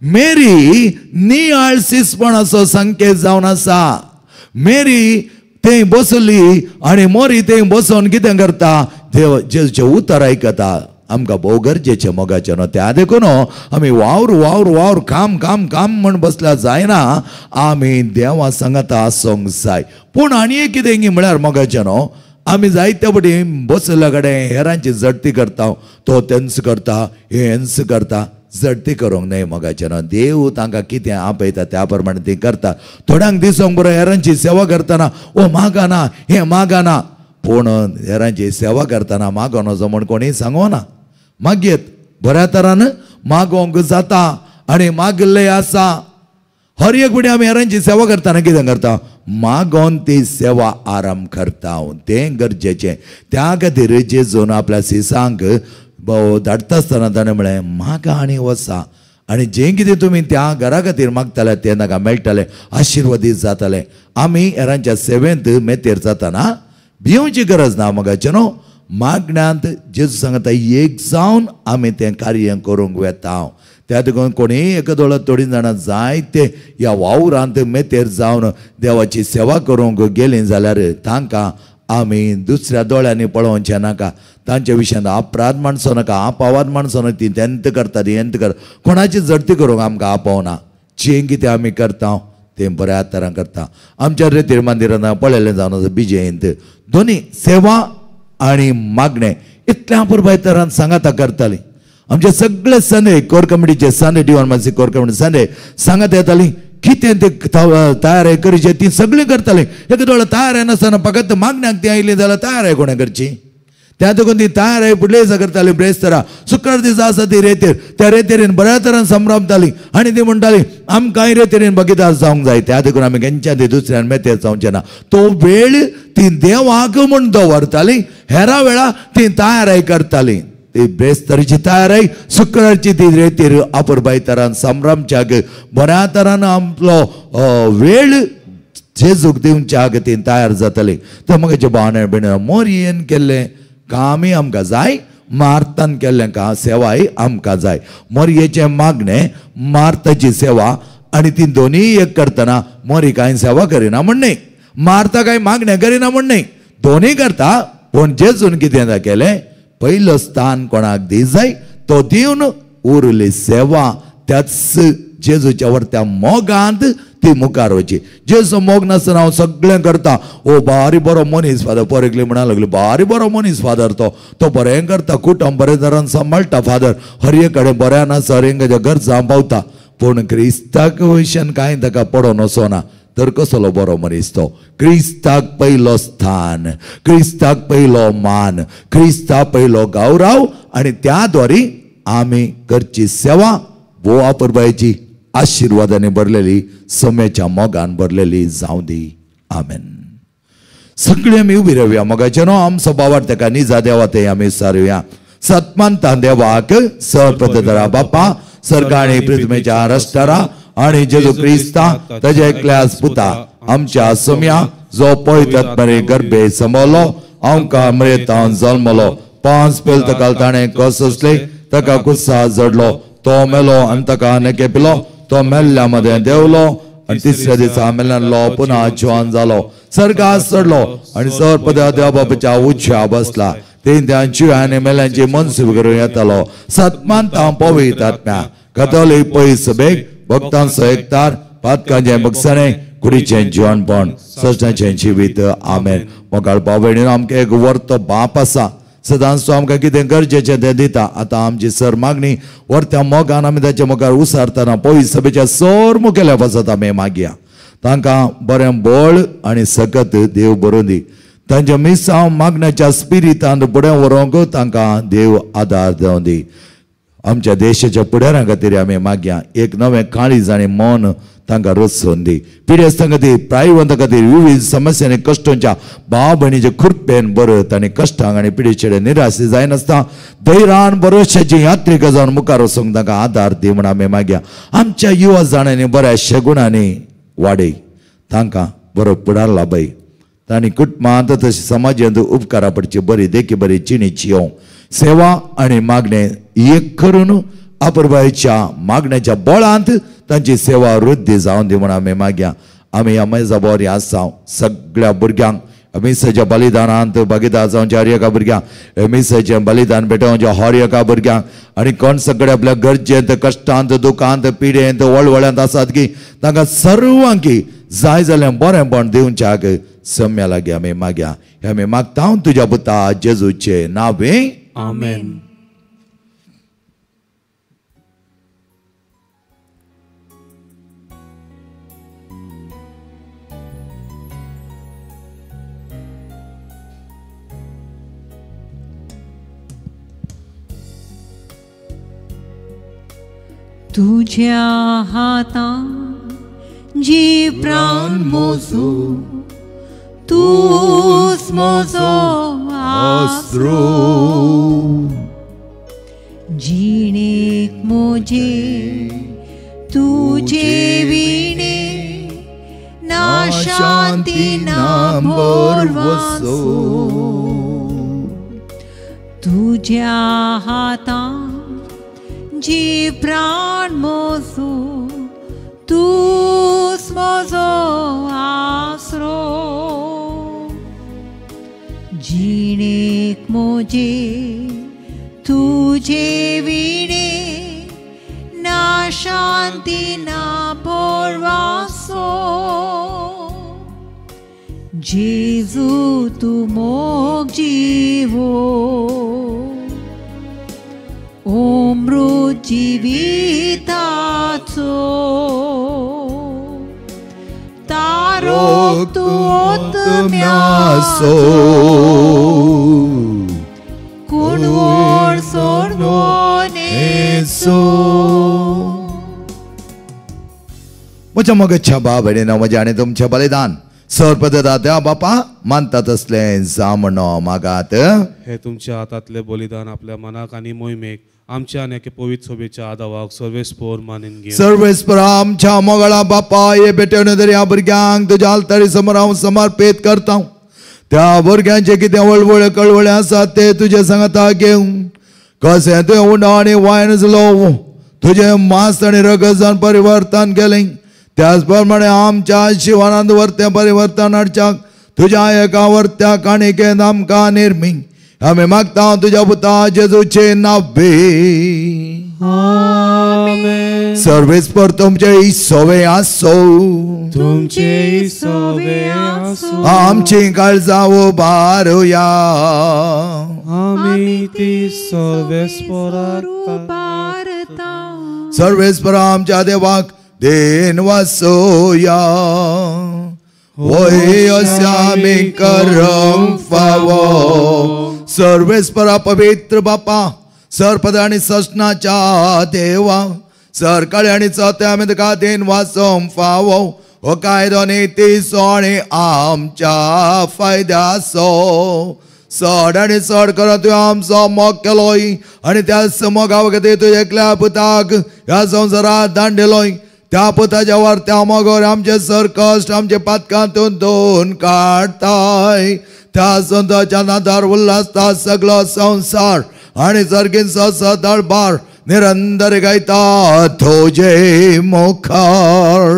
मेरी नियाळ सीसपणाचो संकेत जावन आसा मेरी थंय बसली आनी मोरी थंय बसोन कितें करता देव जेजूचें उतर आयकता आमकां भोव गरजेचें मोगाचें न्हू त्या देखून आमी वावर काम म्हण बसल्यार जायना आमी देवा सांगता आसूंक जाय पूण आनी एक कितें हिंगी म्हळ्यार मोगाचें न्हू आमी जायते बटेन बसल्या कडेन हेरांची जडती करता तो तेंच करता हेंच करता जडती करूंक न्हय मोगाचें न्हू देव तांकां कितें आपयता त्या प्रमाणे ती करता थोड्यांक दिसूंक बरो हेरांची सेवा करतना ओ मागाना हें मागाना पूण हेरांची सेवा करतना मागो नजो म्हण कोणीय सांगो ना मागयेत बऱ्या तरान मागोवंक जाता आनी मागलें आसा हर एक फुडें आमी हेरांची सेवा करतना कितें करता मागोन ती सेवा आराम करता तें गरजेचें त्या खातीर जेजून आपल्या सिसांक धाडटा आसतना ताणें म्हळें मागा आनी वचा आनी जें कितें तुमी त्या घरा खातीर मागताले तें ताका मेळटलें आशिर्वादीत जातालें आमी हेरांच्या सेवेंत मेतेर जातना भिवची गरज ना मोगाचें न्हू मागण्यांत जेजू सांगता एक जावन आमी तें कार्य करूंक वेता त्या देखून कोणीय एक दोळो थोडीं जाणां जायते ह्या वावरांत मेतेर जावन देवाची सेवा करूंक गेलीं जाल्यार तांकां आमी दुसऱ्या दोळ्यांनी पळोवचें नाका तांच्या विशयान अपराध माणसो नाका आपावाद माणसो न्हय ती तेंत करता हेंत करता कोणाची जडती करूंक आमकां आपोवना जें कितें आमी करता तें बऱ्या तरान करता आमच्या रेतीर मंदिरांत पळयलें जावन आसा बिजेंत दोनी सेवा आनी मागणें इतल्या पुरबाय तरान सांगाता करतालीं आमचे सगळे संडे कोर कमिटीचे संडे डिवान मासी कोर कमिटी संडे सांगत येतालीं कितें तें तयारी करचें ती सगळीं करतालीं एक दोळ तयारी नासतना फकत मागण्यांक ती आयली जाल्यार तयारी कोणें करची त्या देखून ती तयारी फुडले दिसा करताली ब्रेस्तरा शुक्रार दिसा आसा ती रेतीर त्या रेतीरीन बऱ्या तरान संभ्रमताली आनी ती म्हणटाली आमकांय रेतीरीन बगीदार जावंक जाय त्या देखून आमी केन्च्या ती दुसऱ्यान मेतेर जावचें ना तो वेळ ती देवाक म्हूण दवरताली हेरा वेळा ती तयारी करताली ती ब्रेस्तरीची तयारी शुक्रारची ती रेतीर आपुरबाय तरान संभ्रमच्याक बऱ्या तरान आपलो वेळ जेजूक दिवच्याक ती तयार जाताली तर मगाचे भावने भयण मोरयेन केल्लें कामय आमकां जाय मार्तान केल्लें काम सेवाय आमकां जाय मोरयेचें मागणें मार्ताची सेवा आनी ती दोनीय एक करतना मोरी कांय सेवा करिना म्हण न्हय मार्ता कांय मागणें करिना म्हण न्हय दोन्ही करता पण जेजून कितें केलें पहिलं स्थान कोणाक दी जाय तो दिवन उरली सेवा त्याच जेजूच्या वरत्या मोगांत ती मुखार वची. जेजू मोग नासतना हांव सगळें करता ओ बारी बरो मनीस फादर परेकली म्हणा लागली बारी बरो मनीस फादर तो बरें करता कुटुंब बरें तरेन सांबाळटा फादर हर एक कडेन बऱ्या नासा हर एकाच्या घर सांबाळता पूण क्रिस्ताक वयच्यान कांय ताका पडोन वचना तर कसलो बरो मनीस तो. क्रिस्ताक पयलो स्थान क्रिस्ताक पयलो मान क्रिस्ताक पयलो गौरव आनी त्या द्वारे आमी करची सेवा वो वापरबायची आशीर्वादाने भरलेली सोम्याच्या मोगान भरलेली जावं दी. आमेन. सगळे आमी उबी रावया मोगाचे न्हू आमचो बावार ताका निजा देवा ते आमी सारुया. सत्मानता देवाक सर्वप्रतरा बापा सर्ग आनी पृथ्वीच्या रस्तारा आणि जेजू क्रिस्ता ताच्या एकल्याच पुता आमच्या सोम्या जो पळयतात बरे गर्भे संभोवलो आमकां मरेतावन जल्मलो 5 पेल तकाल ताणें कसले ताका कुस्सा जडलो तो मेलो आनी ताका केपिलो तो मेल्ल्या मध्ये देवलो आनी तिसऱ्या दिसा मेल्लो पुन्हा जिवन जालो सर्गात चडलो आनी सर्वपदा देवा बापाच्या उज्या बसला तेंच्यांची आनी मेल्यांची मनसूबी करून येतालो. सत्मानता पवित्र आत्म्या कथोलीक पयस सभेक भक्तांचो एकतार पातकांचें बगसणें कुडीचें जिवणपण सश्टाचें जिवीत. आमेन. मोगाळ भाव-भयणीनो आमकां एक वर्तो बाप आसा सदांच तो आमकां कितें गरजेचें तें दिता. आतां आमची सर मागणी वर्त्या मोगान आमी ताच्या मुखार उसारतना पयस सभेच्या सर मुखेल्या बसत आमी मागया तांकां बरें बळ आनी सकत देव बरोवन दी. तांच्या मिसांव मागण्याच्या स्पिरितान फुडें व्हरूंक तांकां देव आदार दिवं दी. आमच्या देशाच्या फुडाऱ्यां खातीर आमी मागया एक नवें काळीज आनी मन तांकां रचून दी. पिडेस्त खातीर प्रायवंत खातीर विविध समस्यांनी कश्टांच्या भाव भयणीचे खुरपेन बरत आनी कश्टांक आनी पिडेचेडे निराशी जायनासता धैर्यान भरोशाची यात्रिका जावन मुखार वचूंक तांकां आदार दी म्हण आमी मागया. आमच्या युवा जाणांनी बऱ्या शेगुणांनी वाडय तांकां बरो फुडार लाभय तांणी कुटुंबांत तशें समाजांत उपकारा पडची बरी देखी बरी चिणीची येवं सेवा आनी मागणे एक करून अपुरबायेच्या मागण्याच्या बळांत तांची सेवा वृद्धी जावन दी म्हण आमी मागया. आमी ह्या मेजाबोर आसा सगळ्या भुरग्यांक मिसाच्या बलिदानांत भागीदार जावच्या हर एका भुरग्यांक मिसाचें बलिदान भेटोवच्या हर एका भुरग्यांक आनी कोण सगळे आपल्या गरजेंत कश्टांत दुखांत पिडेंत वळवळ्यांत आसात की तांकां सर्वांक जाय जाल्यार बरेंपण दिवच्याक सम्या लागीं आमी मागया. हे आमी मागता तुज्या पुता जेजूचे नांवे. आमेन. तुझ्या हातांत जी प्राण मोजू तूच मोजो आसरो जिणेक मोजे तुझे विणे ना शांती ना बोरवासो तुझ्या हातांत जी प्राण मोजू तूच मोजो आसरो जिणेक मोजे तुझे विणे ना शांती ना बोरवासो जेजू तू मोग जीवो ओमृत जिविताचो तारो तू ओतम्यासो कुणवोड सोडवोनेसो. म्हज्या मोगाच्या भाव भयणीनो म्हजें आनी तुमचें बलिदान सर्वपदा देवा बापा मानता तसलें जा म्हणो मागात. हे तुमच्या हातांतले बलिदान आपल्या मनाक आनी मोहिमेक आमच्या आनी पवित्र सभेच्या आदावाक सर्वेस्पोर मानून घे. सर्वेस्पर आमच्या मोगळा बापा हे भेटवून तरी ह्या भुरग्यांक तुज्या आलतारी समोर हांव समर्पीत करता. त्या भुरग्यांचे कितें वळवळ कळवळे आसात ते तुजे सांगता घेवन कशें तुवें उंडो आनी वायन जलो तुजें मांस आनी रगत जावन परिवर्तन केलें त्याच प्रमाणे आमच्या जिवनांत वर्तें परिवर्तन हाडच्याक तुझ्या एकावरत्या काणिकेन आमकां निर्मी आमी मागता तुझ्या पुता जेजूचे नावे. आमेन. सर्वेस्पर तुमचे सोवे आसो. तुमचे सोवे आसो. आमची काळजां उबारुया. आमी ती सर्वेस्पराक सर्वेस्पर आमच्या देवाक देन वासोया. होय असे आमी करंक फावो. सर्वेस्परा पवित्र बापा सरपद आनी सशनाच्या देवा सरकाळी आनी चोथे आमी तुका देन वाचोवंक फावो. हो कायदो नितीसो आनी आमच्या फायद्याचो. चड आनी चड करत तुवें आमचो मोग केलोय आनी त्याच मोगा खातीर तुज्या एकल्या पुताक ह्या संवसारांत धाडलोय. त्या पुताच्या त्या मोगावर आमचे सर कश्ट आमचे पातकांतून धुवन काडताय. त्या संताच्या नादार उल्हासता सगळो संसार आनी सर्गीन दळबार निरंतर गायता तुजे मुखार.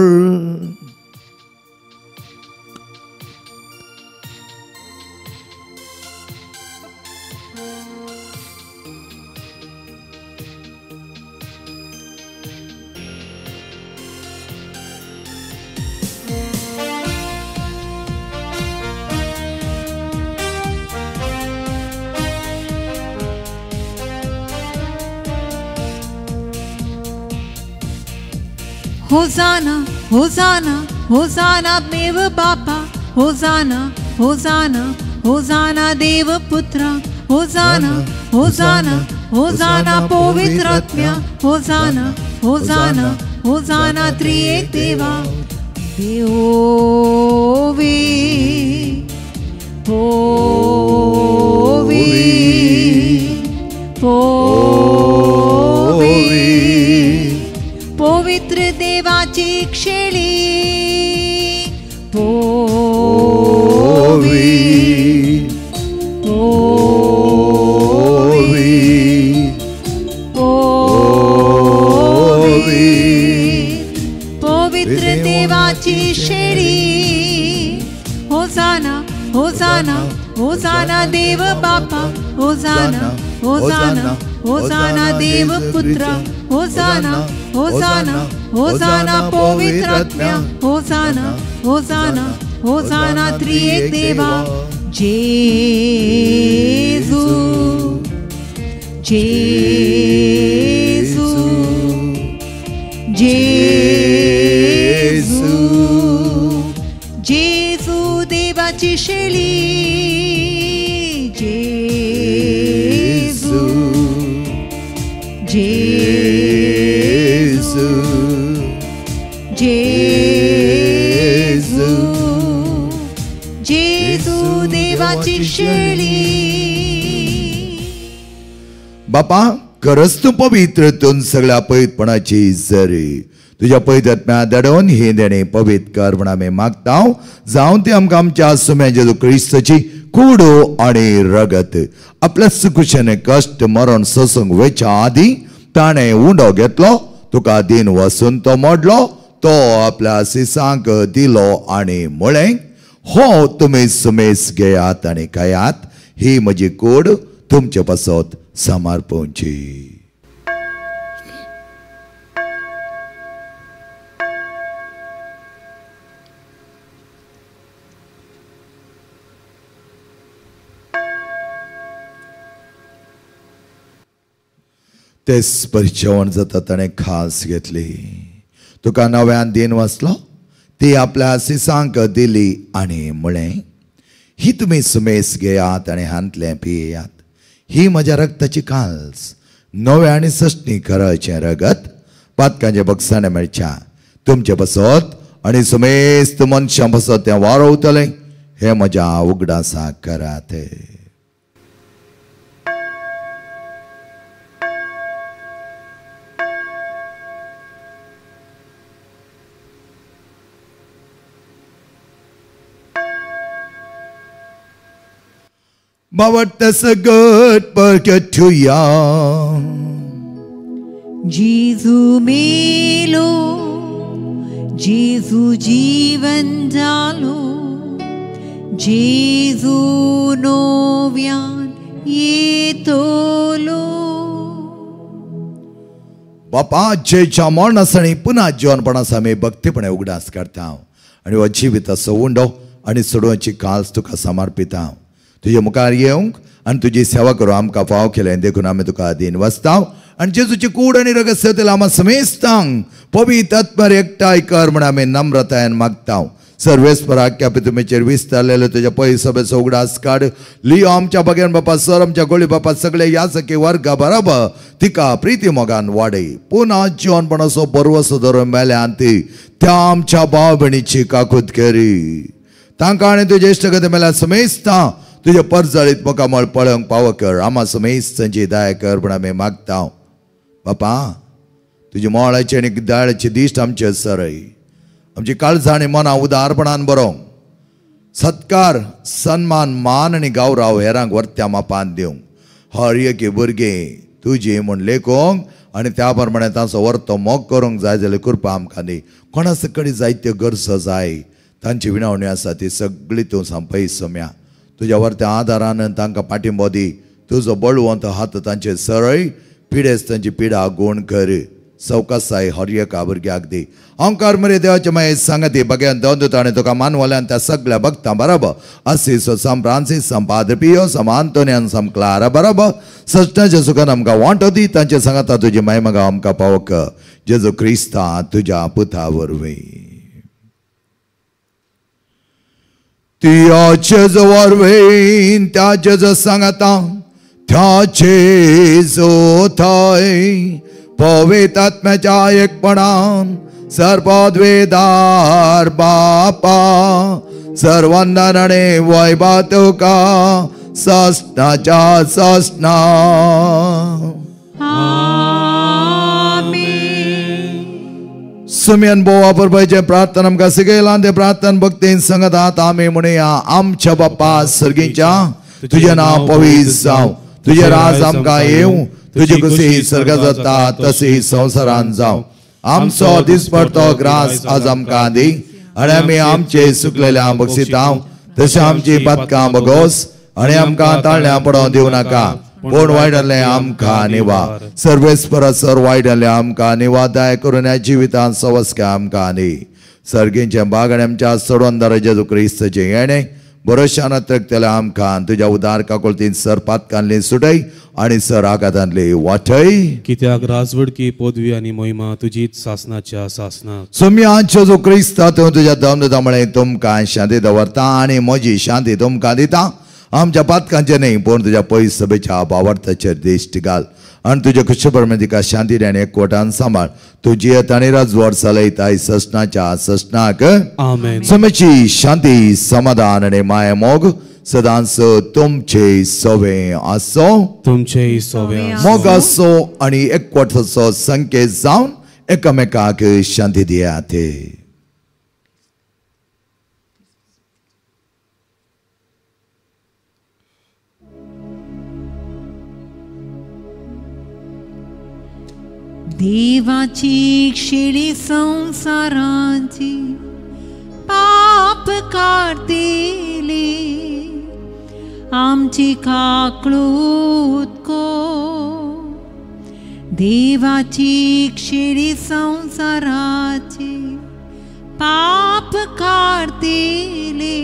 होसाना होसाना होसाना मेव बापा. होसाना होसाना होसाना देव पुत्रा. होसाना होसाना होसाना पवित्रात्म्या. होसाना होसाना होसाना त्रिएक देवा. होवे होवे होवे पवित्र देवाची शेळी. होवे होवे होवे पवित्र देवाची शेळी. होसाना होसाना होसाना देव बापा. होसाना होसाना होसाना देव पुत्रा. होसाना होसाना होसाना पवित्रात्म्या. होसाना होसाना होसाना त्रिएक देवा. जेजू जेजू जेजू जेजू देवाची शेळी. जेजू जेजू जेजू जेजू देवाची शेळी. बापा खरंच तू पवित्र तून सगळ्या पवित्रपणाची जरी तुझ्या पवित्रात्म्या दडोवन हे देणे पवित्र कर म्हण आमी मागता. जावं ते आमकां आमच्या सुम्या जेजू क्रिस्ताची कुडो आणि रगत आपल्या सुकुशेने कष्ट मरण सोसूंक वेच्या आदी ताणें उंडो घेतलो. तुका दिन वसून तो मोडलो. तो आपल्या सिसांक दिलो आनी म्हळें हो तुमी सुमेस घेयात आनी खायात. ही म्हजी कूड तुमचे पासत समर्पूंची. तेच परिचवण जाता ताणें खास घेतली. तुका नव्यान दिन वाचलो. ती आपल्या सिसांक दिली आनी म्हळें ही तुमी सुमेस घेयात आनी हांतलें पियेयात. ही म्हज्या रक्ताची काल्स नवे आनी सश्णी खरचें रगत पातकांचे बक्षाणे मेळच्या तुमचे बसत आनी सुमेस्त मनशां बसत तें वारोवतलें. हे म्हज्या उगडासाक करात. But what does a good burger to you? जेजू मेलो जेजू जीवन जालो जेजू नोव्यान येतलो. बापा जेच्या मरणासणी पुन्हा जीवनपणास आम्ही भक्तीपणे उगडास करता आणि हो जिवीत असो उंडो आणि सोडोवची काल्स तुका समर्पिता. तुझे मुखार येवंक आणि तुझी सेवा करू आमकां फाव केलें देखून आमी तुका दिन वचताव आणि जेजूची कूड आणि रगत सेवतले आम्हा समेस्तांक पवित्र आत्म्यार एकठांय कर म्हण आमी नम्रतायेन मागताव. सर्वेस्पर आख्या पितुमेचेर विस्तारलेले तुझ्या पै सभेचो उगडास काड. लियो आमच्या बग्यान बापा सर आमच्या गोळी बापा सगळे यासकी वर्गा बरोबर तिका प्रिती मोगान वाडय. पुन्हा जीवनपणाचो बरवसो धरून मेल्यान ती त्या आमच्या भाव भयणीची काकूत करी. तांकां आनी तुजे इश्टगती मेल्या समेस्तां तुझे परजळीत मोकामळ पळोवंक पाव कर. आम्हा समेस्तांची दया कर म्हण आमी मागताव. बापा तुझे मोळाचे आनी दयाळाचे दिश्ट आमचे सरय. आमची काळजां आनी मनां उदारपणान बरोवंक सत्कार सन्मान मान आनी गौरव हेरांक वर्त्या मापान दिवंक हर एके भुरगें तुजी म्हूण लेखोवंक आनी त्या प्रमाणे तांचो वर्तो मोग करूंक जाय जाल्यार कृपा आमकां दी. कोणा सकडी जायत्यो गरजो जाय तांची विनवणी आसा ती सगळी तूं सांपय सोम्या. तुज्या वर्त्या आदारान तांकां पाठिंबो दी. तुजो बळवंत हात तांचे सरय. पिडेस तांची पिडा गूण कर. सवकासाय हर एका भुरग्याक दी. ओंकार मरे देवाचे माये सांगती बग्यान दोन आनी तुका मानवल्यान त्या सगळ्या भक्तां बरोबर असिसो सम फ्रांसीस सम पाद्र पियो सम आंतोनियान सम क्लारा बरोबर सजनाच्या सुखान आमकां वांटो दी. तांचे सांगता तुजी महिमा आमकां पावक जेजू क्रिस्ता तुज्या पुता वरवीं. त्या जेजू वरवीं त्या जेजू सांगता त्या जेजू थंय पवित्र आत्म्याच्या एकपणान सर्वद्वेदार बापा सर्वंदन आनी वैभव तुका सस्नाच्या सस्ना. सुमियन बोवा परबाईचे प्रार्थना आमकां सिगयलां ते प्रार्थना भक्तीन सांगतात आमी म्हणया आमच्या बाप्पा सर्गीच्या तुझे नांव पवित्र जावं. तुझे राज आमकां येवं. तुझी कुशी सर्गात जाता तशी संवसारान जावं. आमचो दिसपडतो ग्रास आज आमकां दी आनी आमी आमचे सुकलेल्या बक्षितांव तशें आमची पातकां बगोस आनी आमकां ताळ्यां पडोवंक दिवं नाका पूण वायटले आमकां निवार. सर्वेस्पर सर वायटले आमकां निवार. दया करून ह्या जिवितांत सवस्क्या आमकां दी. सर्गींचे बाग आनी आमच्या सोडवंदार जेजू क्रिस्ताचें येणें बरोशान तकतले आमकां तुज्या उदार काकुळतीन सर पातकांतली सुटय आनी सर आघातांतली वाटय. कित्याक राजवडकी पदवी आनी महिमा तुजीच सासनाच्या सासना. सोम्या जेजू क्रिस्ता तूं तुज्या दमदतामुळे तुमकां शांती दवरता आनी म्हजी शांती तुमकां दिता. आमच्या पातकांचे न्ही पूण तुज्या पयस सभेच्या भावार्थाचेर दिश्ट घाल आनी तुजे खुशप्रमाणे तिका शांती आनी एकवटान सांबाळ. तुजी आनी राजवट चलयताय ससनाच्या ससनाक आमेन. समेची शांती समाधान आनी माया मोग सदांच तुमचे सवे आसो. तुमचे सवे मोग आसो आनी एकवटाचो संकेत जावन एकामेकाक शांती दियात. देवाची शिडी संसाराची पाप काढतेले आमची काकळूत को. देवाची शिडी संसाराची पाप काढतेले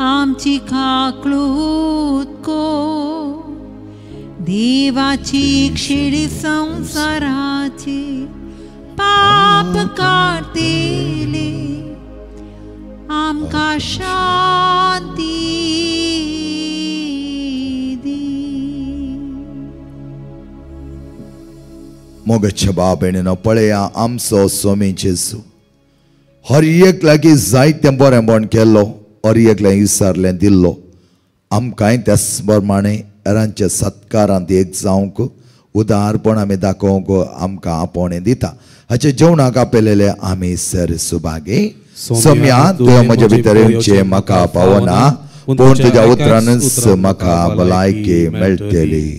आमची काकळूत को. देवाची शिडी संसाराची पाप काढतेले आमकां शांती दी. मोगच्या बाबेणेनो पळया आमचो स्वामी जेजू हर एक लागीं जायतें बरेंपण केल्लो हर एकल्याक विसरलें दिल्लो. आमकांय त्याच प्रमाणे हेरांच्या सत्कारांत एक जावंक उदारपण आमी दाखोवंक आमकां आपोवणें दिता. हाचे जेवणाक आपयलेले आमी सर सुभागे. सोम्या तुवें म्हजे भितर येवचें म्हाका पावना पूण तुज्या उतरानच म्हाका भलायकी मेळटली.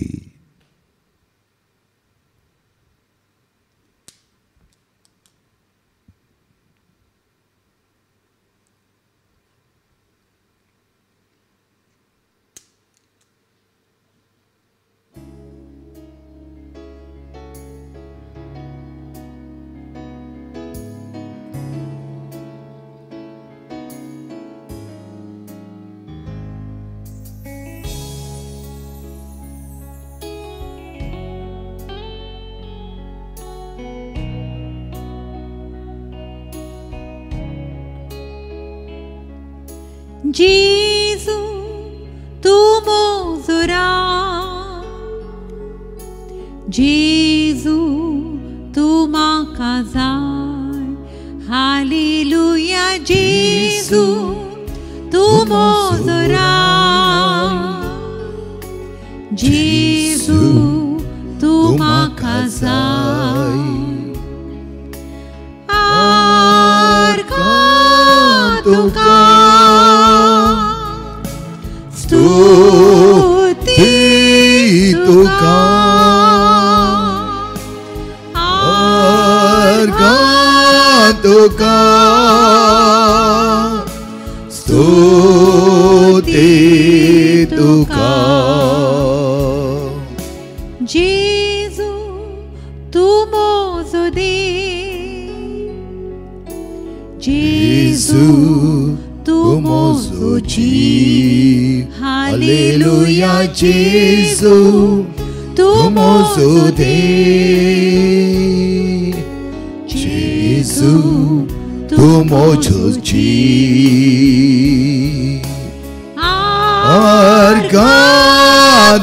जेजू तू मोजरा जेजू तू म्हाका जाय हालेलुया जेजू तू मोजरा जेजू तू म्हाका जाय तुका स्तुती तुका तुका स्तुती तुका जेजू तू मोजो दे जेजू तू मोजोची हालेलुया जेजू तू मोजो दे जेजू तू मोजोची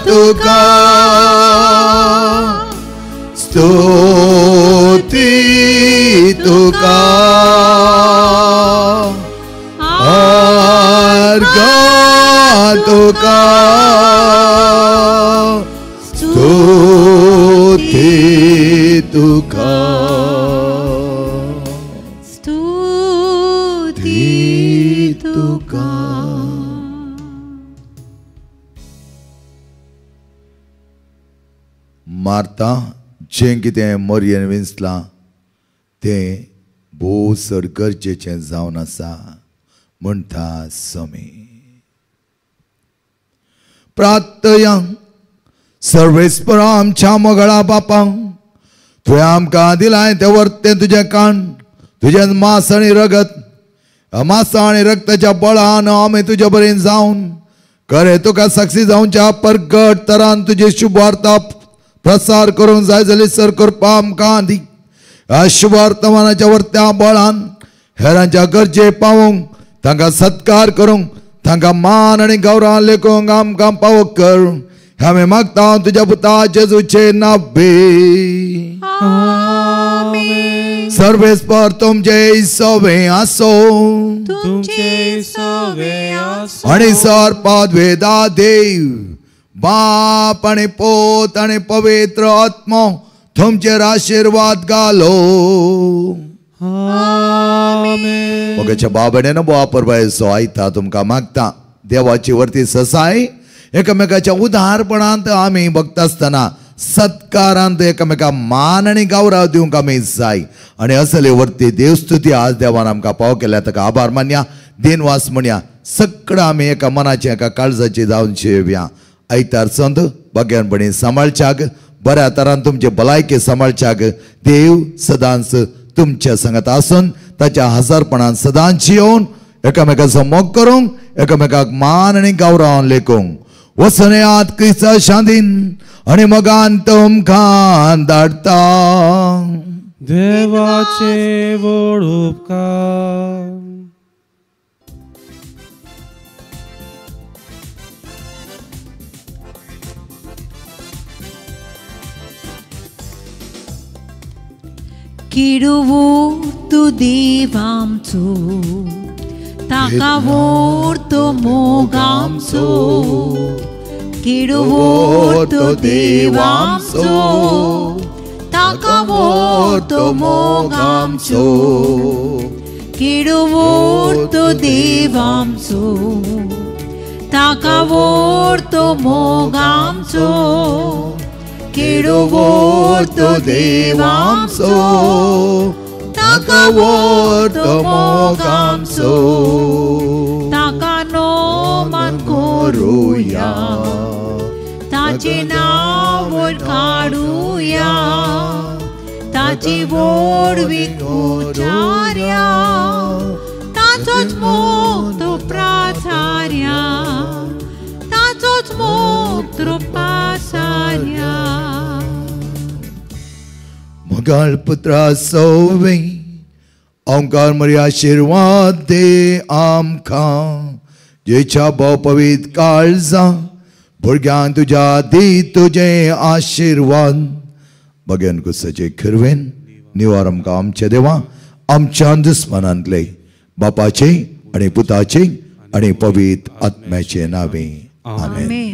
तुका स्तुती तुका तुका स्तुती तुका स्तुती तुका मार्ता जें कितें मरियन विंचलां तें भोव सर गरजेचें जावन आसा म्हणटा समी प्रार्थया सर्वेस्परा आमच्या मोगळा बापा तुवें आमकां दिलां तें वर्तें तुजें काण तुजें मांस आनी रगत मांसा आनी रगताच्या बळान आमी तुजे बरें जावन खरें तुका साक्षी जावच्या परगट तरान तुजी शुभ वार्ता प्रसार करूंक जाय जाल्यार सर करपा आमकां दी शुभ वर्तमानाच्या वर्त्या बळान हेरांच्या गरजे पावोवंक तांकां सत्कार करूंक तांकां मान आनी गौरव लेखूंक आमकां पावो कर हांवें मागता तुज्या पुता जेजूचे नांवे सर्वेस्पर तुमचे सवे आसो तुमचे सवे आसो आनी सर्पाद वेदा देव बाप आनी पोत आनी पवित्र आत्मा तुमचेर आशीर्वाद घालो मोगाच्या बाबड्यान बोवा परबायचो आयता तुमकां मागता देवाची वर्ती ससाय एकामेकाच्या उदारपणांत आमी भक्त आसतना सत्कारांत एकामेकाक मान आनी गौरव दिवंक आमी जाय आनी असले वर्ती देवस्तुती आज देवान आमकां पाव केल्या ताका आभार मानया दिनवास म्हणया सगळं आमी एका मनाची एका काळजाची जावन शेवया आयतार संत भग्यानपणी सांबाळच्याक बऱ्या तरान तुमचे भलायके सांबाळच्याक देव सदांच तुमच्या संगत आसून ताच्या हजारपणान सदांच येवन एकामेकाचो मोग करूंक एकामेकाक मान आनी गौरव लेखूंक वसन्यांत क्रिस्ता शांतीन आनी मोगान तुमकां धाडटा देवाचे व्हड उपकार किडवो देव आमचो ताका वोरतो मोग आमचो किडवो देव आमचो ताका वोरतो मोग आमचो किडवो देव आमचो ताका वोरतो मोग आमचो किडवो देव आमचो ताका वोरतो मोग आमचो ताका नोमान करुया ताचे नांव वयर काडुया ताची वोड विचार्या ताचोच मोग तो प्राचार्या ताचोच मोग तो पासार्या मोगाळ पुत्रा सवे ओंकार मरी आशीर्वाद दे आमकां जेच्या पवित काळजा भुरग्यांक तुज्या दी तुझे आशीर्वाद बगेन कुसाचे खिरवेन निवार आमकां आमचे देवा आमच्या दुस्मनांतले बापाचे आणि पुताचे आणि पवित्र आत्म्याचे नावे आमेन.